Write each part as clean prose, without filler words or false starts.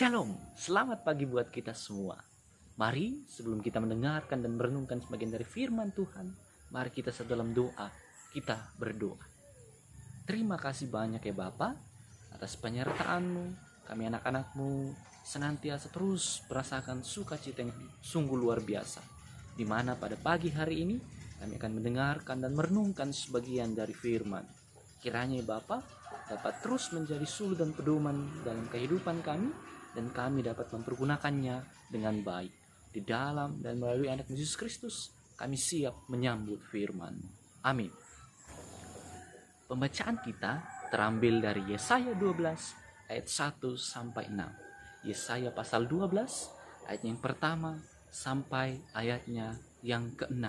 Shalom, selamat pagi buat kita semua. Mari sebelum kita mendengarkan dan merenungkan sebagian dari firman Tuhan, mari kita dalam doa, kita berdoa. Terima kasih banyak ya Bapa atas penyertaan-Mu. Kami anak-anak-Mu senantiasa terus merasakan sukacita yang sungguh luar biasa, di mana pada pagi hari ini kami akan mendengarkan dan merenungkan sebagian dari firman. Kiranya Bapa dapat terus menjadi suluh dan pedoman dalam kehidupan kami, dan kami dapat mempergunakannya dengan baik. Di dalam dan melalui anak Yesus Kristus, kami siap menyambut firman. Amin. Pembacaan kita terambil dari Yesaya 12 ayat 1 sampai 6. Yesaya pasal 12 ayat yang pertama sampai ayatnya yang ke-6.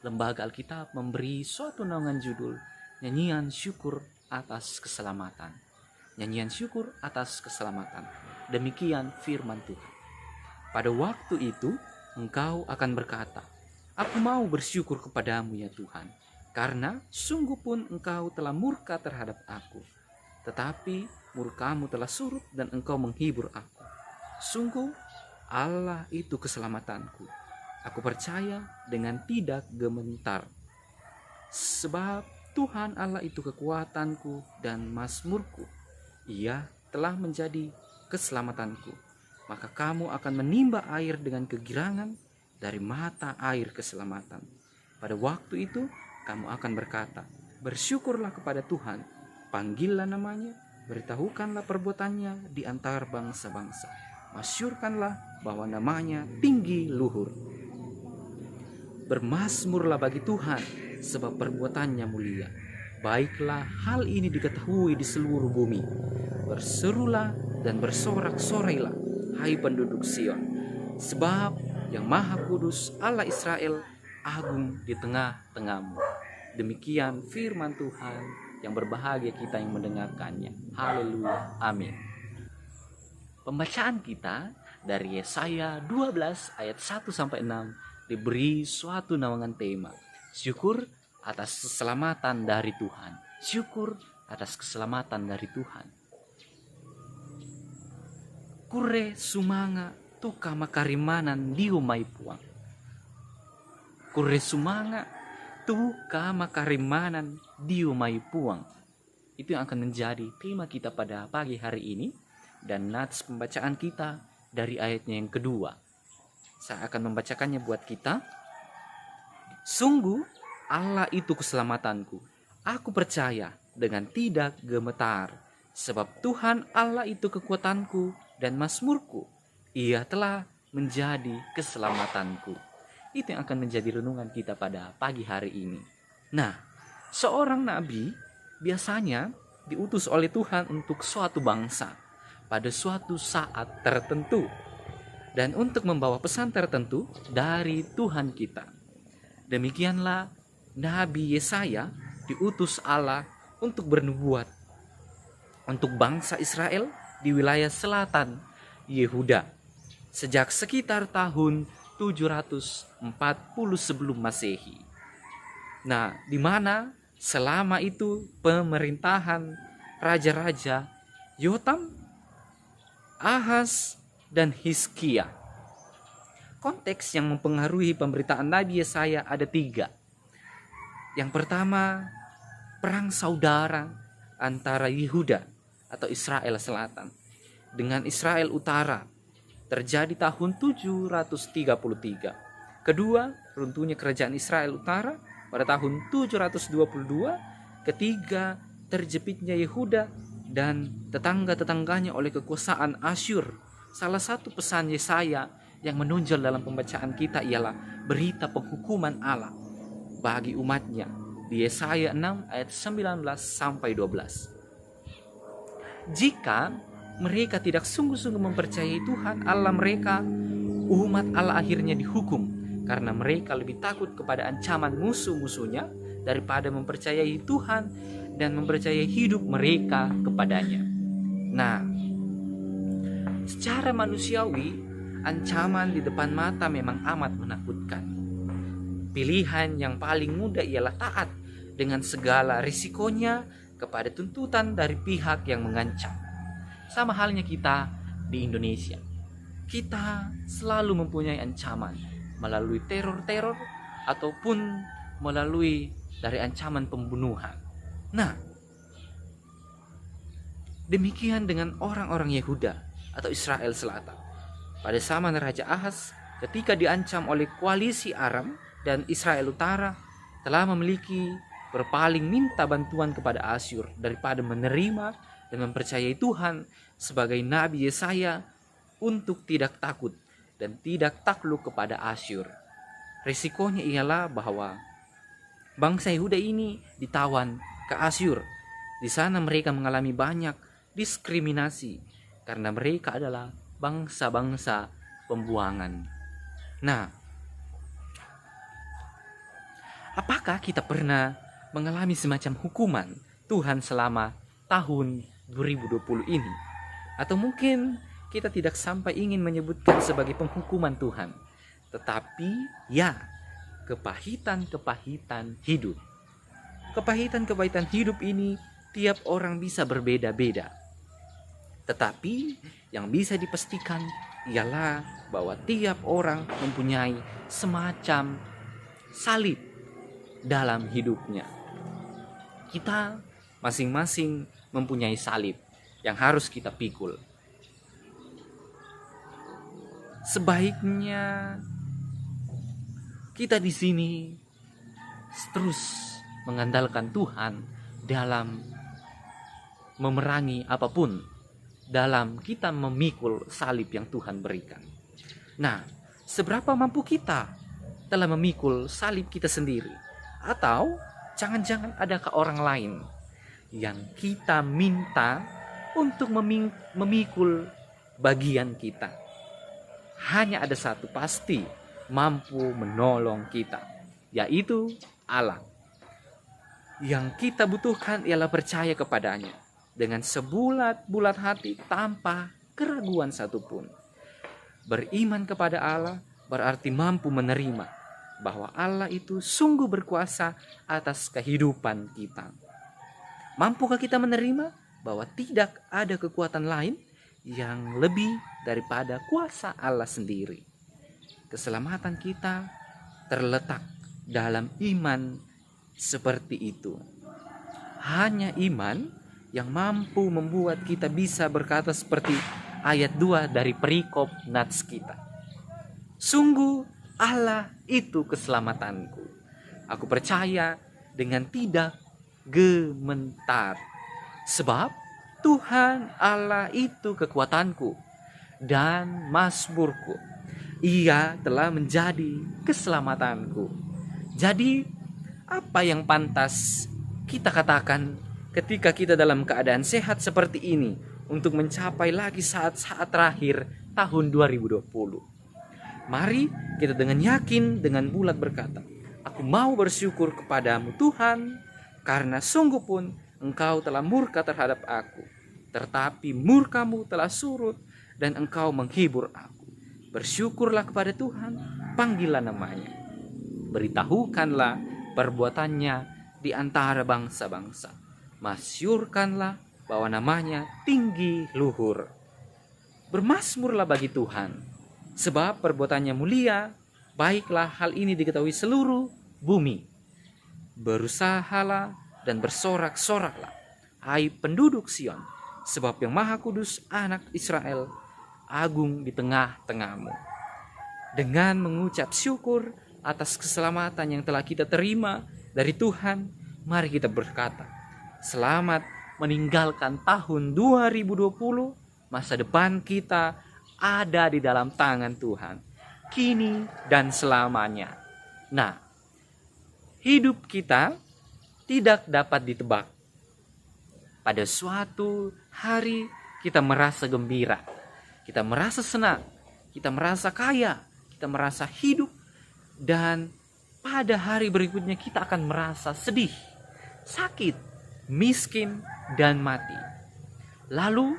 Lembaga Alkitab memberi suatu naungan judul Nyanyian Syukur atas Keselamatan. Nyanyian syukur atas keselamatan. Demikian firman Tuhan. Pada waktu itu engkau akan berkata, aku mau bersyukur kepadamu ya Tuhan, karena sungguh pun engkau telah murka terhadap aku. Tetapi murkamu telah surut dan engkau menghibur aku. Sungguh Allah itu keselamatanku. Aku percaya dengan tidak gemetar. Sebab Tuhan Allah itu kekuatanku dan mazmurku. Ia telah menjadi keselamatanku. Maka kamu akan menimba air dengan kegirangan dari mata air keselamatan. Pada waktu itu kamu akan berkata, bersyukurlah kepada Tuhan, panggillah namanya, beritahukanlah perbuatannya di antara bangsa-bangsa. Masyurkanlah bahwa namanya tinggi luhur. Bermazmurlah bagi Tuhan, sebab perbuatannya mulia. Baiklah hal ini diketahui di seluruh bumi. Berserulah dan bersorak-sorailah, hai penduduk Sion. Sebab yang Maha Kudus Allah Israel agung di tengah-tengahmu. Demikian firman Tuhan, yang berbahagia kita yang mendengarkannya. Haleluya, amin. Pembacaan kita dari Yesaya 12 ayat 1 sampai 6 diberi suatu naungan tema. Syukur atas keselamatan dari Tuhan. Syukur atas keselamatan dari Tuhan. Kure sumanga tuka makarimanan diumai puang. Kure sumanga tuka makarimanan diumai puang. Itu yang akan menjadi tema kita pada pagi hari ini. Dan nats pembacaan kita dari ayatnya yang kedua. Saya akan membacakannya buat kita. Sungguh Allah itu keselamatanku. Aku percaya dengan tidak gemetar. Sebab Tuhan Allah itu kekuatanku dan mazmurku. Ia telah menjadi keselamatanku. Itu yang akan menjadi renungan kita pada pagi hari ini. Nah, seorang nabi biasanya diutus oleh Tuhan untuk suatu bangsa pada suatu saat tertentu. Dan untuk membawa pesan tertentu dari Tuhan kita. Demikianlah Nabi Yesaya diutus Allah untuk bernubuat untuk bangsa Israel di wilayah selatan Yehuda sejak sekitar tahun 740 sebelum Masehi. Nah, di mana selama itu pemerintahan raja-raja Yotam, Ahaz, dan Hizkia. Konteks yang mempengaruhi pemberitaan Nabi Yesaya ada 3. Yang pertama, perang saudara antara Yehuda atau Israel Selatan dengan Israel Utara terjadi tahun 733. Kedua, runtuhnya kerajaan Israel Utara pada tahun 722. Ketiga, terjepitnya Yehuda dan tetangga-tetangganya oleh kekuasaan Asyur. Salah satu pesan Yesaya yang menonjol dalam pembacaan kita ialah berita penghukuman Allah bagi umatnya di Yesaya 6 ayat 19 sampai 12. Jika mereka tidak sungguh-sungguh mempercayai Tuhan Allah mereka, umat Allah akhirnya dihukum karena mereka lebih takut kepada ancaman musuh-musuhnya daripada mempercayai Tuhan dan mempercayai hidup mereka kepadanya. Nah, secara manusiawi, ancaman di depan mata memang amat menakutkan. Pilihan yang paling mudah ialah taat dengan segala risikonya kepada tuntutan dari pihak yang mengancam. Sama halnya kita di Indonesia. Kita selalu mempunyai ancaman melalui teror-teror ataupun melalui dari ancaman pembunuhan. Nah, demikian dengan orang-orang Yehuda atau Israel Selatan. Pada zaman Raja Ahaz, ketika diancam oleh koalisi Aram dan Israel Utara, telah memiliki berpaling minta bantuan kepada Asyur daripada menerima dan mempercayai Tuhan sebagai Nabi Yesaya untuk tidak takut dan tidak takluk kepada Asyur. Risikonya ialah bahwa bangsa Yehuda ini ditawan ke Asyur. Di sana mereka mengalami banyak diskriminasi karena mereka adalah bangsa-bangsa pembuangan. Nah, apakah kita pernah mengalami semacam hukuman Tuhan selama tahun 2020 ini? Atau mungkin kita tidak sampai ingin menyebutkan sebagai penghukuman Tuhan, tetapi ya, kepahitan-kepahitan hidup. Kepahitan-kepahitan hidup ini tiap orang bisa berbeda-beda. Tetapi yang bisa dipastikan ialah bahwa tiap orang mempunyai semacam salib dalam hidupnya. Kita masing-masing mempunyai salib yang harus kita pikul. Sebaiknya kita di sini terus mengandalkan Tuhan dalam memerangi apapun, dalam kita memikul salib yang Tuhan berikan. Nah, seberapa mampu kita telah memikul salib kita sendiri? Atau jangan-jangan adakah orang lain yang kita minta untuk memikul bagian kita? Hanya ada satu pasti mampu menolong kita, yaitu Allah. Yang kita butuhkan ialah percaya kepadanya dengan sebulat-bulat hati tanpa keraguan satupun. Beriman kepada Allah berarti mampu menerima bahwa Allah itu sungguh berkuasa atas kehidupan kita. Mampukah kita menerima bahwa tidak ada kekuatan lain yang lebih daripada kuasa Allah sendiri? Keselamatan kita terletak dalam iman seperti itu. Hanya iman yang mampu membuat kita bisa berkata seperti ayat 2 dari perikop nats kita. Sungguh Allah itu keselamatanku. Aku percaya dengan tidak gementar. Sebab Tuhan Allah itu kekuatanku dan mazmurku. Ia telah menjadi keselamatanku. Jadi apa yang pantas kita katakan ketika kita dalam keadaan sehat seperti ini untuk mencapai lagi saat-saat terakhir tahun 2020? Mari kita dengan yakin, dengan bulat berkata, aku mau bersyukur kepadamu Tuhan, karena sungguh pun Engkau telah murka terhadap aku, tetapi murkamu telah surut dan Engkau menghibur aku. Bersyukurlah kepada Tuhan, panggillah namanya, beritahukanlah perbuatannya di antara bangsa-bangsa, masyurkanlah bahwa namanya tinggi luhur. Bermasmurlah bagi Tuhan, sebab perbuatannya mulia, baiklah hal ini diketahui seluruh bumi. Berusahalah dan bersorak-soraklah, hai penduduk Sion, sebab yang Maha Kudus anak Israel agung di tengah-tengahmu. Dengan mengucap syukur atas keselamatan yang telah kita terima dari Tuhan, mari kita berkata, selamat meninggalkan tahun 2020, masa depan kita ada di dalam tangan Tuhan, kini dan selamanya. Nah, hidup kita tidak dapat ditebak. Pada suatu hari kita merasa gembira, kita merasa senang, kita merasa kaya, kita merasa hidup, dan pada hari berikutnya kita akan merasa sedih, sakit, miskin, dan mati. Lalu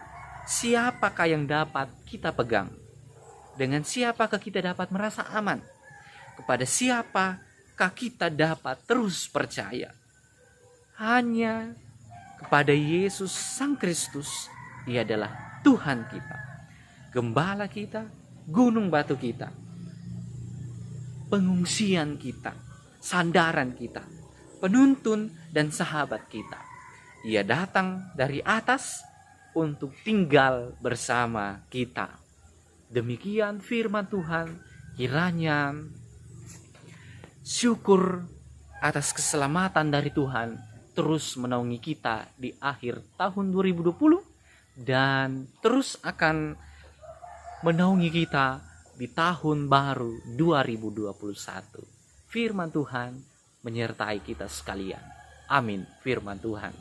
siapakah yang dapat kita pegang? Dengan siapakah kita dapat merasa aman? Kepada siapakah kita dapat terus percaya? Hanya kepada Yesus Sang Kristus. Ia adalah Tuhan kita, gembala kita, gunung batu kita, pengungsian kita, sandaran kita, penuntun dan sahabat kita. Ia datang dari atas untuk tinggal bersama kita. Demikian firman Tuhan. Kiranya syukur atas keselamatan dari Tuhan terus menaungi kita di akhir tahun 2020 dan terus akan menaungi kita di tahun baru 2021. Firman Tuhan menyertai kita sekalian. Amin. Firman Tuhan.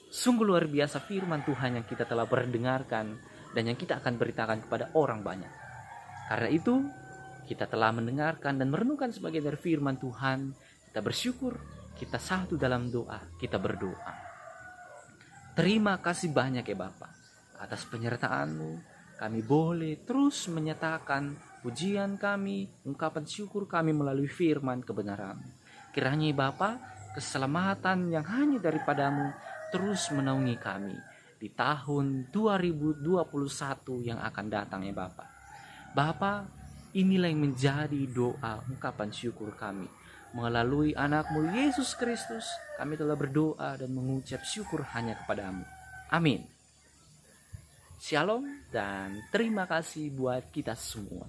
Sungguh luar biasa firman Tuhan yang kita telah berdengarkan dan yang kita akan beritakan kepada orang banyak. Karena itu, kita telah mendengarkan dan merenungkan sebagai dari firman Tuhan. Kita bersyukur, kita satu dalam doa, kita berdoa. Terima kasih banyak ya Bapa atas penyertaan-Mu. Kami boleh terus menyatakan pujian kami, ungkapan syukur kami melalui firman kebenaran. Kiranya Bapa, keselamatan yang hanya daripada-Mu terus menaungi kami di tahun 2021 yang akan datang ya Bapa. Bapa, inilah yang menjadi doa ungkapan syukur kami. Melalui anak-Mu Yesus Kristus, kami telah berdoa dan mengucap syukur hanya kepada-Mu. Amin. Shalom dan terima kasih buat kita semua.